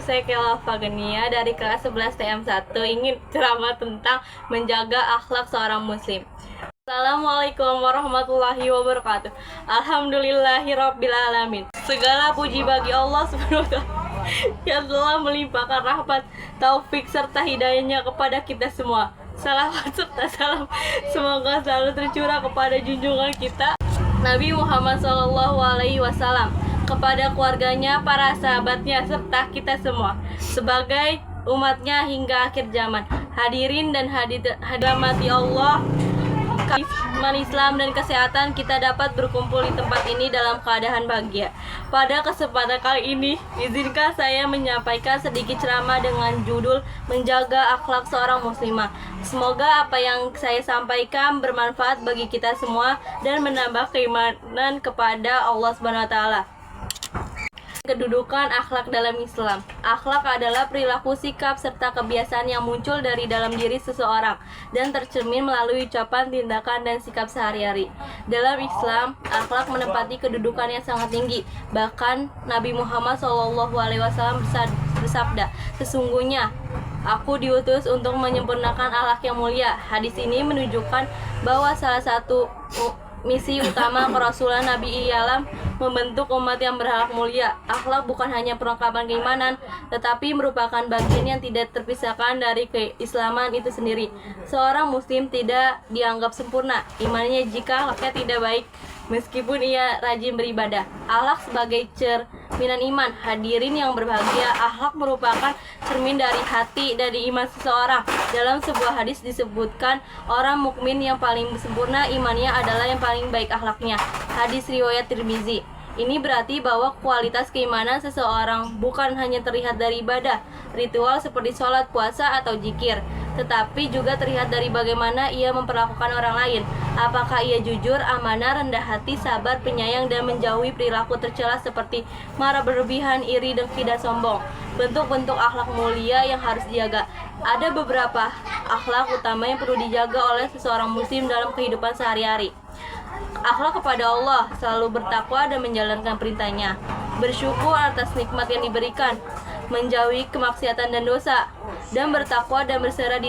saya Kela Fagenia dari kelas 11 TM1 ingin ceramah tentang menjaga akhlak seorang muslim. Assalamualaikum warahmatullahi wabarakatuh. Alhamdulillahirrabbilalamin. Segala puji bagi Allah SWT yang telah melimpahkan rahmat, taufik serta hidayahnya kepada kita semua. Salawat serta salam semoga selalu tercurah kepada junjungan kita Nabi Muhammad SAW, kepada keluarganya, para sahabatnya, serta kita semua sebagai umatnya hingga akhir zaman. Hadirin dan hadirat Allah, iman Islam dan kesehatan, kita dapat berkumpul di tempat ini dalam keadaan bahagia. Pada kesempatan kali ini, izinkan saya menyampaikan sedikit ceramah dengan judul Menjaga Akhlak Seorang Muslimah. Semoga apa yang saya sampaikan bermanfaat bagi kita semua dan menambah keimanan kepada Allah Subhanahu wa taala. Kedudukan akhlak dalam Islam. Akhlak adalah perilaku, sikap, serta kebiasaan yang muncul dari dalam diri seseorang dan tercermin melalui ucapan, tindakan, dan sikap sehari-hari. Dalam Islam, akhlak menempati kedudukan yang sangat tinggi. Bahkan Nabi Muhammad SAW bersabda, "Sesungguhnya Aku diutus untuk menyempurnakan akhlak yang mulia." Hadis ini menunjukkan bahwa salah satu misi utama kerasulan Nabi ialah membentuk umat yang berakhlak mulia. Akhlak bukan hanya perlengkapan keimanan, tetapi merupakan bagian yang tidak terpisahkan dari keislaman itu sendiri. Seorang muslim tidak dianggap sempurna imannya jika akhlaknya tidak baik, meskipun ia rajin beribadah. Akhlak sebagai cerminan iman. Hadirin yang berbahagia, akhlak merupakan cermin dari hati dari iman seseorang. Dalam sebuah hadis disebutkan, orang mukmin yang paling sempurna imannya adalah yang paling baik akhlaknya. Hadis riwayat Tirmizi. Ini berarti bahwa kualitas keimanan seseorang bukan hanya terlihat dari ibadah, ritual seperti sholat, puasa, atau zikir, tetapi juga terlihat dari bagaimana ia memperlakukan orang lain. Apakah ia jujur, amanah, rendah hati, sabar, penyayang, dan menjauhi perilaku tercela seperti marah berlebihan, iri, dengki, dan sombong. Bentuk-bentuk akhlak mulia yang harus dijaga. Ada beberapa akhlak utama yang perlu dijaga oleh seseorang muslim dalam kehidupan sehari-hari. Akhlak kepada Allah, selalu bertakwa dan menjalankan perintahnya. Bersyukur atas nikmat yang diberikan, menjauhi kemaksiatan dan dosa, dan bertakwa dan berserah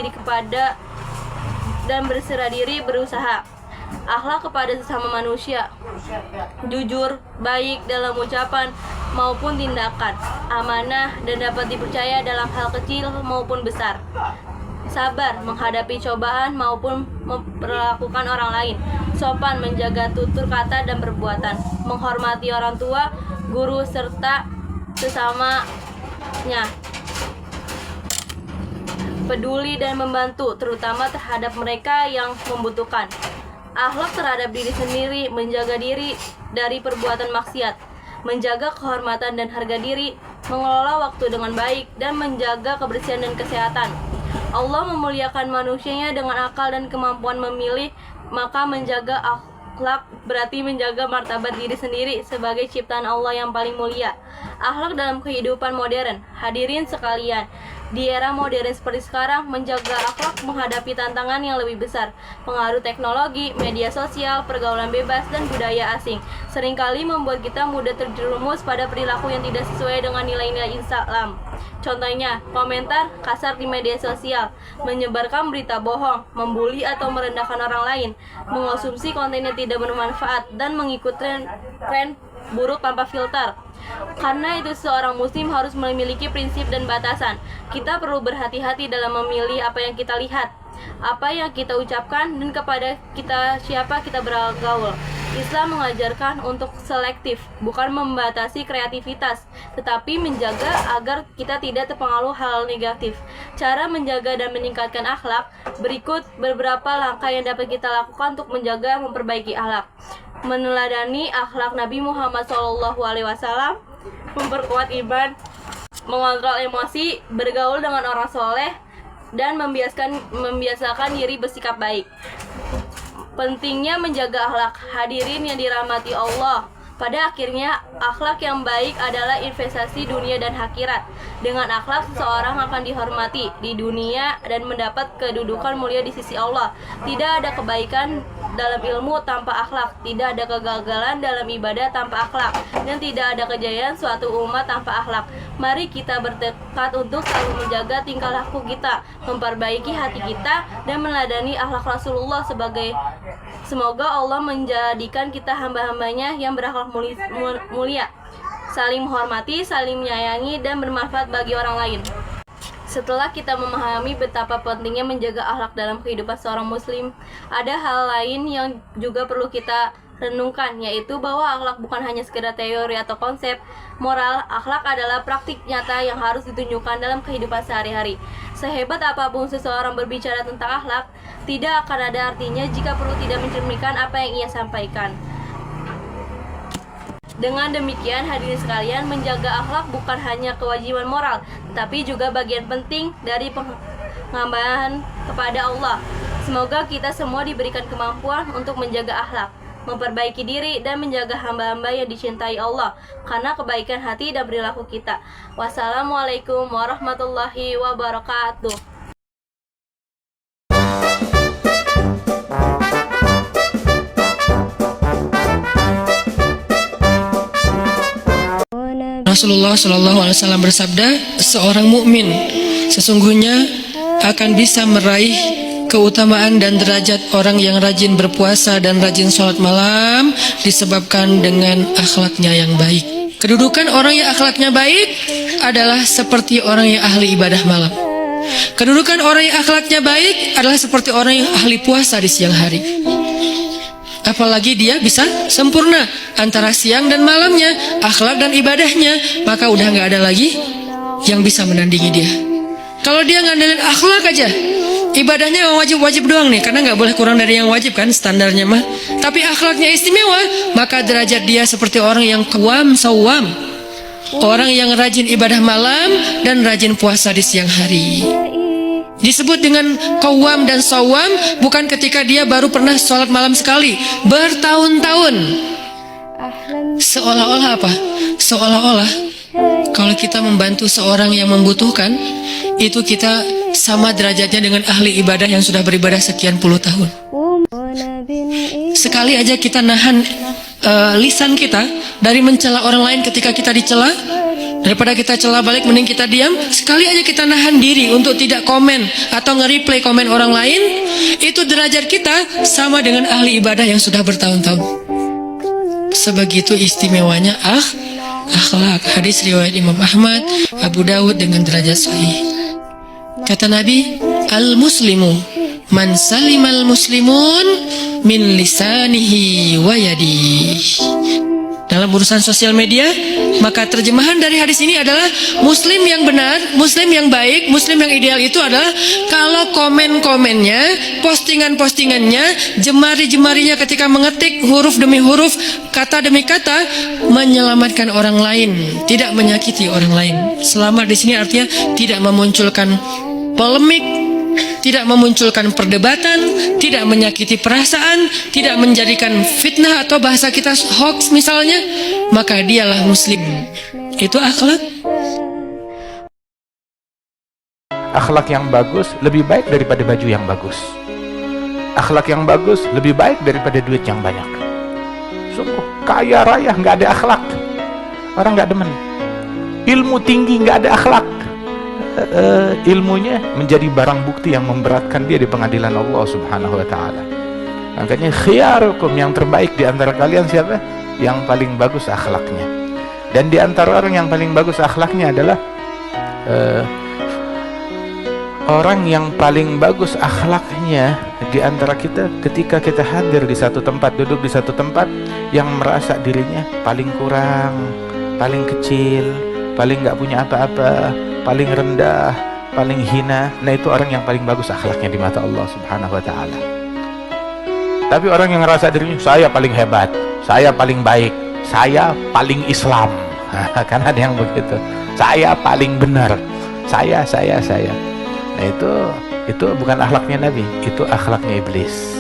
diri berusaha. Akhlak kepada sesama manusia, jujur, baik dalam ucapan maupun tindakan, amanah dan dapat dipercaya dalam hal kecil maupun besar. Sabar menghadapi cobaan maupun memperlakukan orang lain. Sopan menjaga tutur kata dan perbuatan. Menghormati orang tua, guru, serta sesamanya. Peduli dan membantu, terutama terhadap mereka yang membutuhkan. Akhlak terhadap diri sendiri, menjaga diri dari perbuatan maksiat, menjaga kehormatan dan harga diri, mengelola waktu dengan baik, dan menjaga kebersihan dan kesehatan. Allah memuliakan manusianya dengan akal dan kemampuan memilih, maka menjaga akhlak berarti menjaga martabat diri sendiri sebagai ciptaan Allah yang paling mulia. Akhlak dalam kehidupan modern. Hadirin sekalian, di era modern seperti sekarang, menjaga akhlak menghadapi tantangan yang lebih besar. Pengaruh teknologi, media sosial, pergaulan bebas, dan budaya asing seringkali membuat kita mudah terjerumus pada perilaku yang tidak sesuai dengan nilai-nilai Islam. Contohnya, komentar kasar di media sosial, menyebarkan berita bohong, membuli atau merendahkan orang lain, mengonsumsi konten yang tidak bermanfaat, dan mengikuti tren buruk tanpa filter. Karena itu seorang muslim harus memiliki prinsip dan batasan. Kita perlu berhati-hati dalam memilih apa yang kita lihat, apa yang kita ucapkan, dan kepada siapa kita bergaul. Islam mengajarkan untuk selektif, bukan membatasi kreativitas, tetapi menjaga agar kita tidak terpengaruh hal negatif. Cara menjaga dan meningkatkan akhlak, berikut beberapa langkah yang dapat kita lakukan untuk menjaga memperbaiki akhlak. Meneladani akhlak Nabi Muhammad SAW, memperkuat iman, mengontrol emosi, bergaul dengan orang soleh, dan membiasakan diri bersikap baik. Pentingnya menjaga akhlak. Hadirin yang dirahmati Allah, pada akhirnya akhlak yang baik adalah investasi dunia dan akhirat. Dengan akhlak, seseorang akan dihormati di dunia dan mendapat kedudukan mulia di sisi Allah. Tidak ada kebaikan dalam ilmu tanpa akhlak, tidak ada kegagalan dalam ibadah tanpa akhlak, dan tidak ada kejayaan suatu umat tanpa akhlak. Mari kita bertekad untuk selalu menjaga tingkah laku kita, memperbaiki hati kita, dan meneladani akhlak Rasulullah sebagai. Semoga Allah menjadikan kita hamba-hambanya yang berakhlak mulia, saling menghormati, saling menyayangi, dan bermanfaat bagi orang lain. Setelah kita memahami betapa pentingnya menjaga akhlak dalam kehidupan seorang muslim, ada hal lain yang juga perlu kita renungkan, yaitu bahwa akhlak bukan hanya sekedar teori atau konsep moral. Akhlak adalah praktik nyata yang harus ditunjukkan dalam kehidupan sehari-hari. Sehebat apapun seseorang berbicara tentang akhlak, tidak akan ada artinya jika perlu tidak mencerminkan apa yang ia sampaikan. Dengan demikian, hadirin sekalian, menjaga akhlak bukan hanya kewajiban moral, tetapi juga bagian penting dari penghambaan kepada Allah. Semoga kita semua diberikan kemampuan untuk menjaga akhlak, memperbaiki diri, dan menjaga hamba-hamba yang dicintai Allah karena kebaikan hati dan perilaku kita. Wassalamualaikum warahmatullahi wabarakatuh. Rasulullah Shallallahu Alaihi Wasallam bersabda, seorang mukmin sesungguhnya akan bisa meraih keutamaan dan derajat orang yang rajin berpuasa dan rajin sholat malam disebabkan dengan akhlaknya yang baik. Kedudukan orang yang akhlaknya baik adalah seperti orang yang ahli ibadah malam. Kedudukan orang yang akhlaknya baik adalah seperti orang yang ahli puasa di siang hari. Apalagi dia bisa sempurna antara siang dan malamnya, akhlak dan ibadahnya, maka udah nggak ada lagi yang bisa menandingi dia. Kalau dia ngandelin akhlak aja, ibadahnya yang wajib-wajib doang nih, karena nggak boleh kurang dari yang wajib kan standarnya mah. Tapi akhlaknya istimewa, maka derajat dia seperti orang yang qawam sawam, orang yang rajin ibadah malam dan rajin puasa di siang hari. Disebut dengan qawam dan sawam bukan ketika dia baru pernah sholat malam sekali, bertahun-tahun. Seolah-olah apa? Seolah-olah kalau kita membantu seorang yang membutuhkan, itu kita sama derajatnya dengan ahli ibadah yang sudah beribadah sekian puluh tahun. Sekali aja kita nahan lisan kita dari mencela orang lain ketika kita dicela, daripada kita cela balik mending kita diam. Sekali aja kita nahan diri untuk tidak komen atau nge-replay komen orang lain, itu derajat kita sama dengan ahli ibadah yang sudah bertahun-tahun. Sebegitu istimewanya akhlak. Hadis riwayat Imam Ahmad, Abu Dawud dengan derajat sahih. Kata Nabi, al-muslimu man salimal muslimun min lisanihi wa yadihi. Dalam urusan sosial media, maka terjemahan dari hadis ini adalah muslim yang benar, muslim yang baik, muslim yang ideal itu adalah kalau komen-komennya, postingan-postingannya, jemari-jemarinya ketika mengetik huruf demi huruf, kata demi kata, menyelamatkan orang lain, tidak menyakiti orang lain. Selamat di sini artinya tidak memunculkan polemik, tidak memunculkan perdebatan, tidak menyakiti perasaan, tidak menjadikan fitnah atau bahasa kita hoax misalnya, maka dialah muslim. Itu akhlak. Akhlak yang bagus lebih baik daripada baju yang bagus. Akhlak yang bagus lebih baik daripada duit yang banyak. Sungguh kaya raya nggak ada akhlak, orang nggak demen. Ilmu tinggi nggak ada akhlak, ilmunya menjadi barang bukti yang memberatkan dia di pengadilan Allah Subhanahu wa ta'ala. Makanya khiyarukum, yang terbaik di antara kalian siapa? Yang paling bagus akhlaknya. Dan di antara orang yang paling bagus akhlaknya adalah orang yang paling bagus akhlaknya di antara kita ketika kita hadir di satu tempat, duduk di satu tempat, yang merasa dirinya paling kurang, paling kecil, paling nggak punya apa-apa, paling rendah, paling hina. Nah, itu orang yang paling bagus akhlaknya di mata Allah Subhanahu wa ta'ala. Tapi orang yang ngerasa dirinya saya paling hebat, saya paling baik, saya paling Islam, kan ada yang begitu, saya paling benar, saya. Nah, itu bukan akhlaknya Nabi, itu akhlaknya iblis.